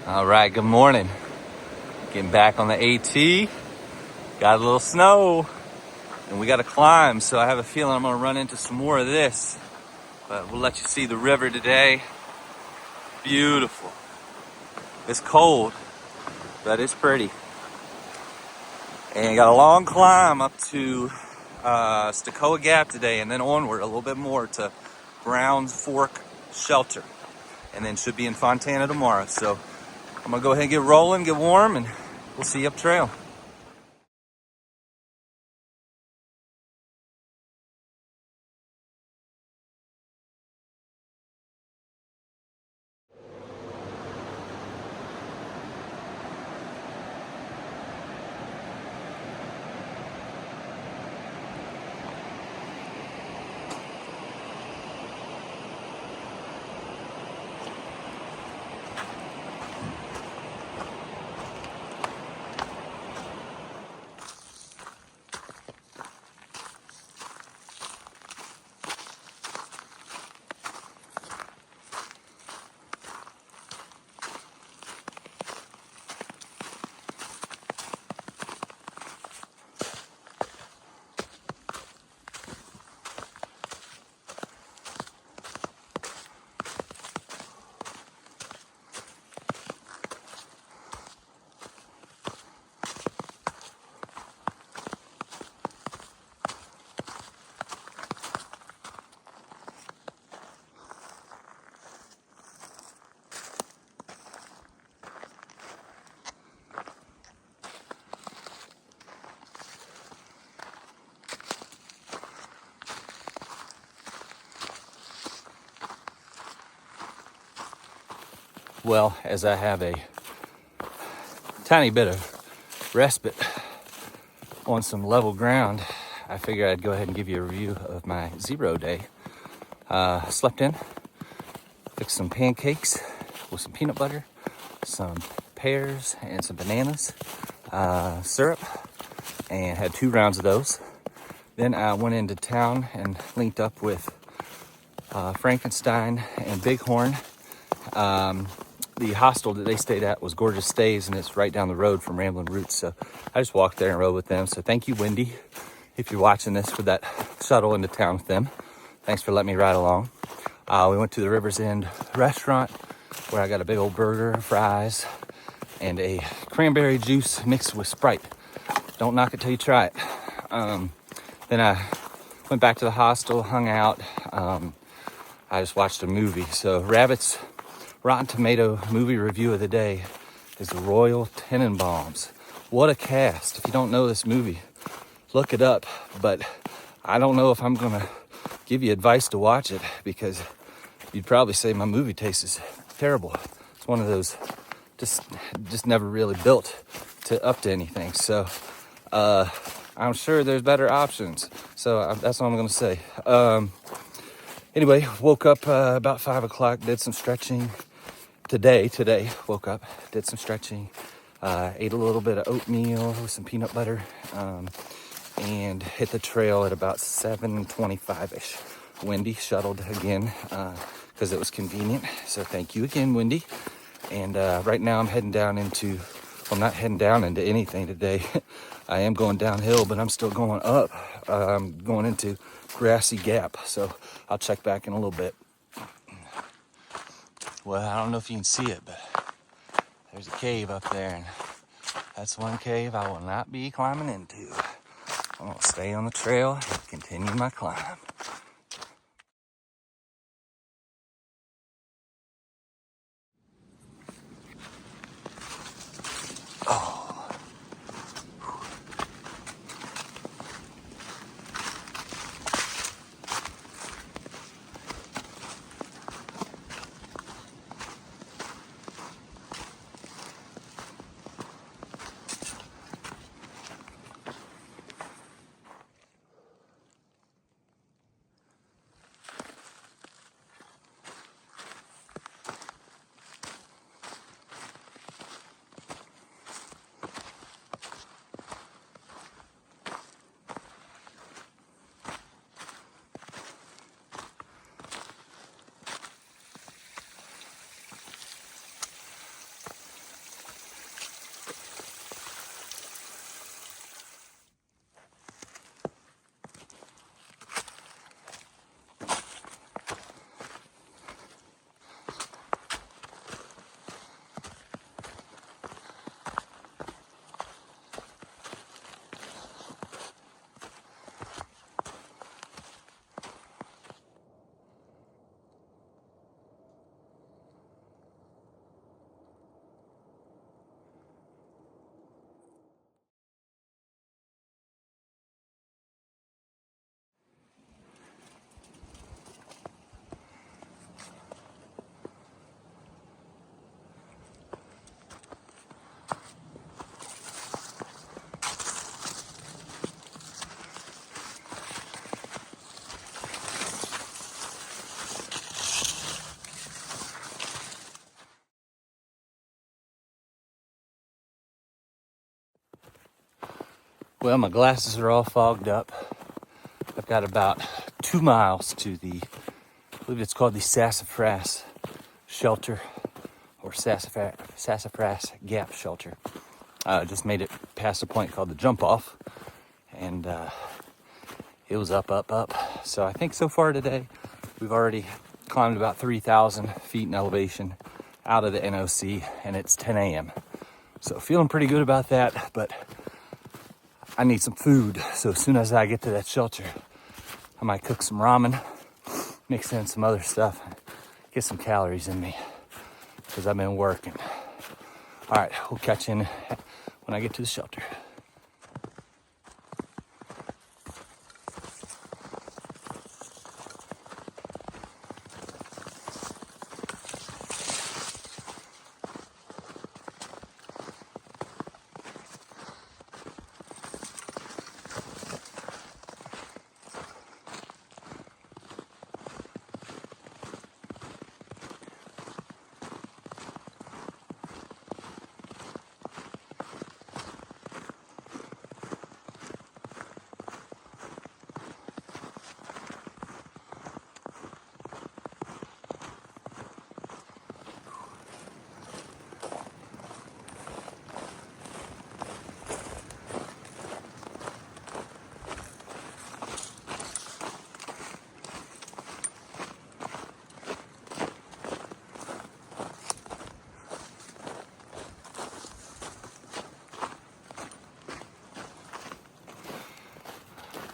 All right, good morning. Getting back on the AT. Got a little snow and we got to climb, so I have a feeling I'm gonna run into some more of this. But we'll let you see the river today. Beautiful. It's cold, but it's pretty. And got a long climb up to Cheoah Gap today, and then onward a little bit more to Browns Fork Shelter. And then should be in Fontana tomorrow. So I'm gonna go ahead and get rolling, get warm, and we'll see you up trail. Well, as I have a tiny bit of respite on some level ground, I figured I'd go ahead and give you a review of my 0 day. Slept in, fixed some pancakes with some peanut butter, some pears and some bananas, syrup, and had 2 rounds of those. Then I went into town and linked up with Frankenstein and Bighorn. The hostel that they stayed at was Gorgeous Stays, and it's right down the road from Ramblin' Roots. So I just walked there and rode with them. So thank you, Wendy, if you're watching this, for that shuttle into town with them. Thanks for letting me ride along. We went to the River's End restaurant where I got a big old burger, fries, and a cranberry juice mixed with Sprite. Don't knock it till you try it. Then I went back to the hostel, hung out. I just watched a movie. So Rabbit's Rotten Tomato movie review of the day is The Royal Tenenbaums. What a cast. If you don't know this movie, look it up. But I don't know if I'm going to give you advice to watch it, because you'd probably say my movie taste is terrible. It's one of those just never really built up to anything. So I'm sure there's better options. So that's all I'm going to say. Anyway, woke up about 5 o'clock, did some stretching. Today, woke up, did some stretching, ate a little bit of oatmeal with some peanut butter, and hit the trail at about 7:25-ish. Wendy shuttled again, because it was convenient. So thank you again, Wendy. And right now I'm heading down into, well, not heading down into anything today. I am going downhill, but I'm still going up. I'm going into Grassy Gap. So I'll check back in a little bit. Well, I don't know if you can see it, but there's a cave up there, and that's one cave I will not be climbing into. I'm gonna stay on the trail and continue my climb. Oh. Well, my glasses are all fogged up. I've got about 2 miles to I believe it's called the Sassafras Shelter, or Sassafras Gap Shelter. Just made it past a point called the Jump Off, and it was up. So I think so far today, we've already climbed about 3,000 feet in elevation out of the NOC, and it's 10 a.m. So feeling pretty good about that, but I need some food. So as soon as I get to that shelter, I might cook some ramen, mix in some other stuff, get some calories in me, because I've been working. All right, we'll catch you in when I get to the shelter.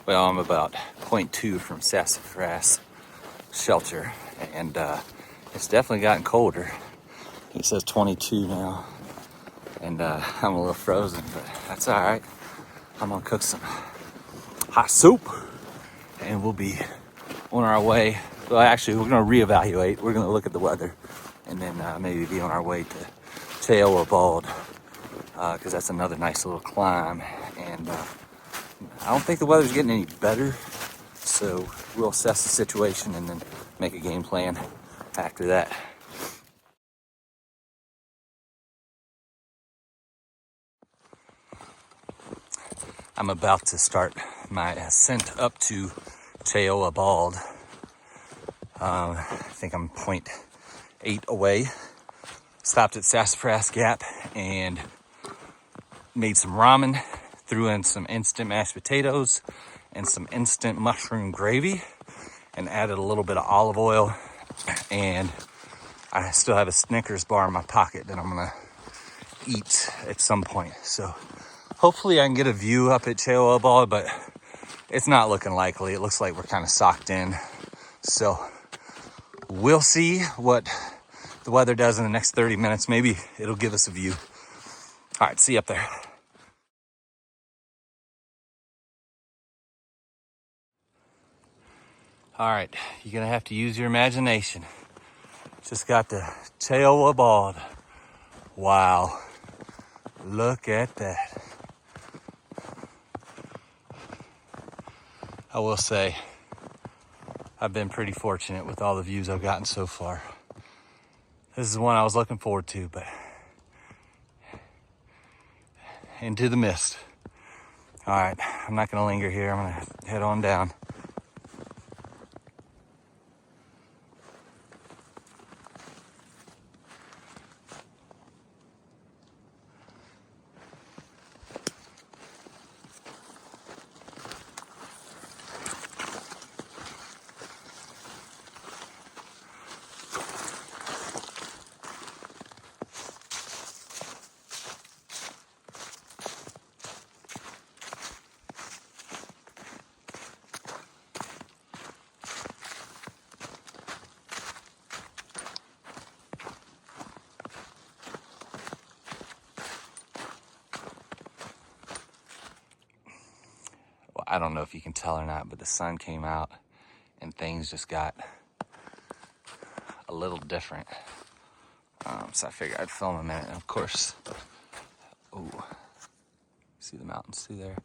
Well, I'm about 0.2 from Sassafras Shelter, and it's definitely gotten colder. It says 22 now, and I'm a little frozen, but that's all right. I'm gonna cook some hot soup, and we'll be on our way. Well, actually, we're gonna reevaluate. We're gonna look at the weather, and then maybe be on our way to Cheoah Bald, because that's another nice little climb, and I don't think the weather's getting any better, so we'll assess the situation and then make a game plan after that. I'm about to start my ascent up to Cheoah Bald. I think I'm 0.8 away. Stopped at Sassafras Gap and made some ramen, threw in some instant mashed potatoes and some instant mushroom gravy, and added a little bit of olive oil. And I still have a Snickers bar in my pocket that I'm gonna eat at some point. So hopefully I can get a view up at Cheoah Bald, but it's not looking likely. It looks like we're kind of socked in. So we'll see what the weather does in the next 30 minutes. Maybe it'll give us a view. All right, see you up there. All right, you're gonna have to use your imagination. Just got to Cheoah Bald. Wow, look at that. I will say, I've been pretty fortunate with all the views I've gotten so far. This is one I was looking forward to, but into the mist. All right, I'm not gonna linger here. I'm gonna head on down. Well, I don't know if you can tell or not, but the sun came out and things just got a little different. So I figured I'd film a minute. And of course, oh, see the mountains through there?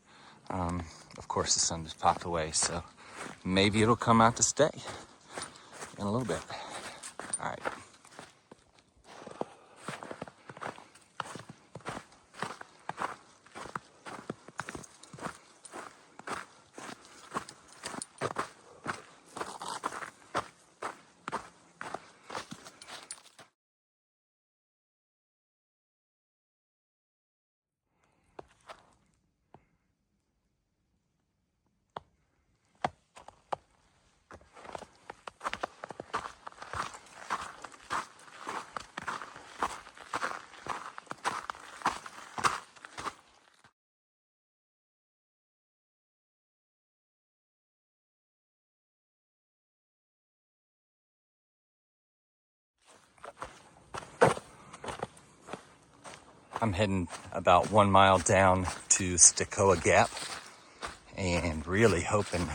Of course, the sun just popped away, so maybe it'll come out to stay in a little bit. All right. I'm heading about 1 mile down to Cheoah Gap and really hoping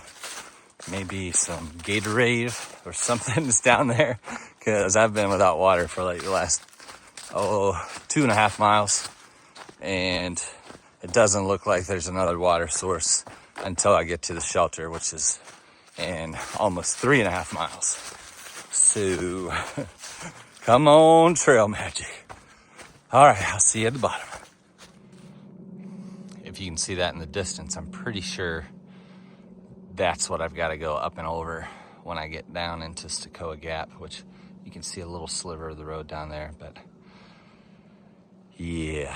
maybe some Gatorade or something's down there, because I've been without water for like the last 2.5 miles, and it doesn't look like there's another water source until I get to the shelter, which is in almost 3.5 miles. So come on, trail magic. All right, I'll see you at the bottom. If you can see that in the distance, I'm pretty sure that's what I've got to go up and over when I get down into Cheoah Gap, which you can see a little sliver of the road down there, but yeah.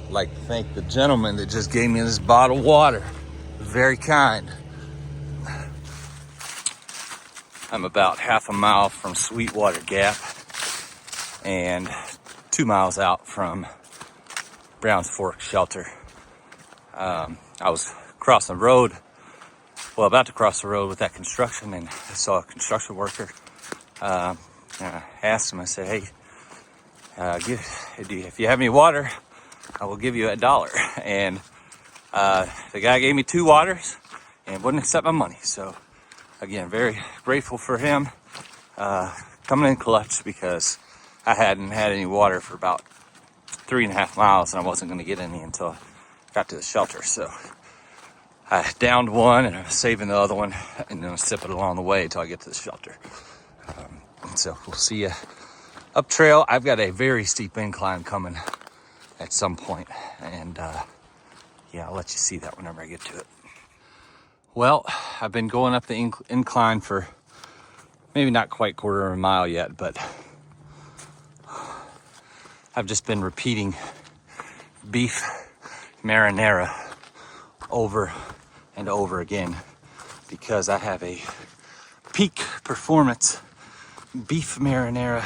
I'd like to thank the gentleman that just gave me this bottle of water. Very kind. I'm about 1/2 mile from Sweetwater Gap and 2 miles out from Brown's Fork Shelter. I was crossing the road, about to cross the road with that construction, and I saw a construction worker. And I asked him, I said, hey, if you have any water, I will give you $1. And the guy gave me 2 waters and wouldn't accept my money. So again, very grateful for him coming in clutch, because I hadn't had any water for about 3.5 miles, and I wasn't going to get any until I got to the shelter. So I downed one, and I'm saving the other one, and then I'll sip it along the way until I get to the shelter. So we'll see you up trail. I've got a very steep incline coming at some point, and yeah, I'll let you see that whenever I get to it. Well, I've been going up the incline for maybe not quite 1/4 mile yet, but I've just been repeating beef marinara over and over again, because I have a peak performance beef marinara,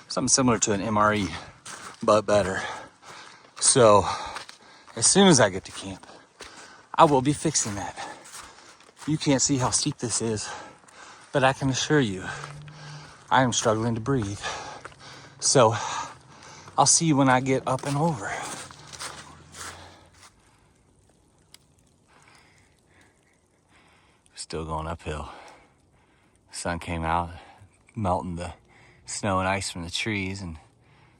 something similar to an MRE, but better. So as soon as I get to camp, I will be fixing that. You can't see how steep this is, but I can assure you, I am struggling to breathe. So I'll see you when I get up and over. Still going uphill. The sun came out, melting the snow and ice from the trees, and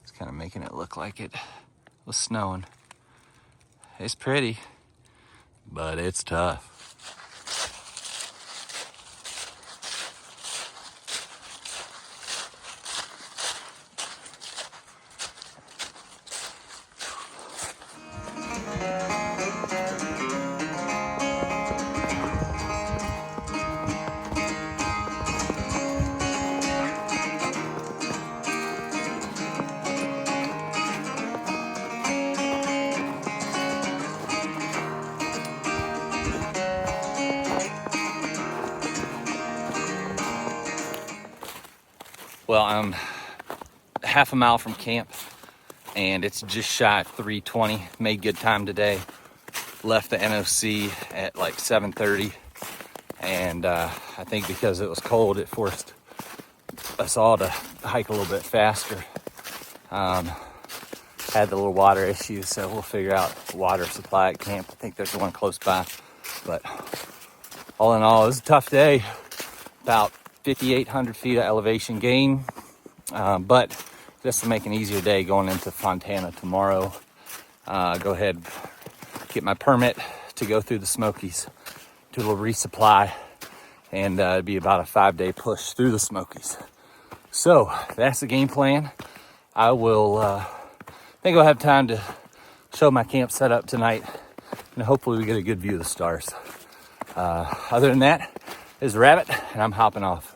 it's kind of making it look like it was snowing. It's pretty, but it's tough. Well, I'm 1/2 mile from camp, and it's just shy of 3:20. Made good time today. Left the NOC at like 7:30, and I think because it was cold, it forced us all to hike a little bit faster. Had the little water issue, so we'll figure out water supply at camp. I think there's one close by, but all in all, it was a tough day. About 5,800 feet of elevation gain, but just to make an easier day going into Fontana tomorrow. Go ahead, get my permit to go through the Smokies, do a little resupply, and it'd be about a 5-day push through the Smokies. So that's the game plan. I will think I'll have time to show my camp setup tonight, and hopefully we get a good view of the stars. Other than that, is Rabbit, and I'm hopping off.